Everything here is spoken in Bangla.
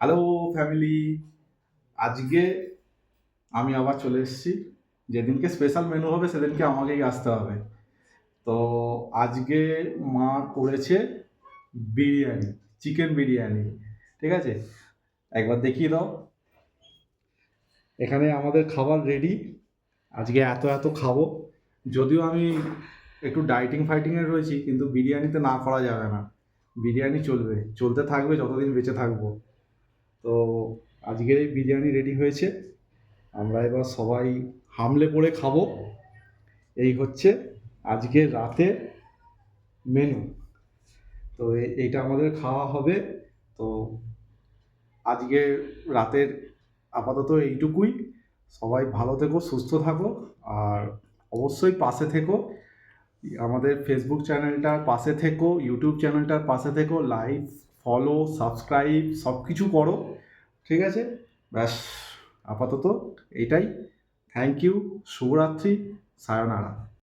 হ্যালো ফ্যামিলি, আজকে আমি আবার চলে এসেছি। যেদিনকে স্পেশাল মেনু হবে সেদিনকে আমাকেই আসতে হবে। তো আজকে মা করেছে বিরিয়ানি, চিকেন বিরিয়ানি। ঠিক আছে, একবার দেখিয়ে দাও। এখানে আমাদের খাবার রেডি। আজকে এত এত খাবো। যদিও আমি একটু ডাইটিং ফাইটিংয়ে রয়েছি, কিন্তু বিরিয়ানিতে না করা যাবে না। বিরিয়ানি চলবে, চলতে থাকবে যতদিন বেঁচে থাকবো। তো আজকের এই বিরিয়ানি রেডি হয়েছে। আমরা এবার সবাই হামলে পড়ে খাবো। এই হচ্ছে আজকে রাতে মেনু। তো এইটা আমাদের খাওয়া হবে। তো আজকে রাতের আপাতত এইটুকুই। সবাই ভালো থেকো, সুস্থ থাকো, আর অবশ্যই পাশে থেকো। আমাদের ফেসবুক চ্যানেলটার পাশে থেকো, ইউটিউব চ্যানেলটার পাশে থেকো, লাইক, ফলো, সাবস্ক্রাইব সব কিছু করো। ঠিক আছে, ব্যাস, আপাতত এটাই। থ্যাংক ইউ, শুভরাত্রি, সায়োনারা।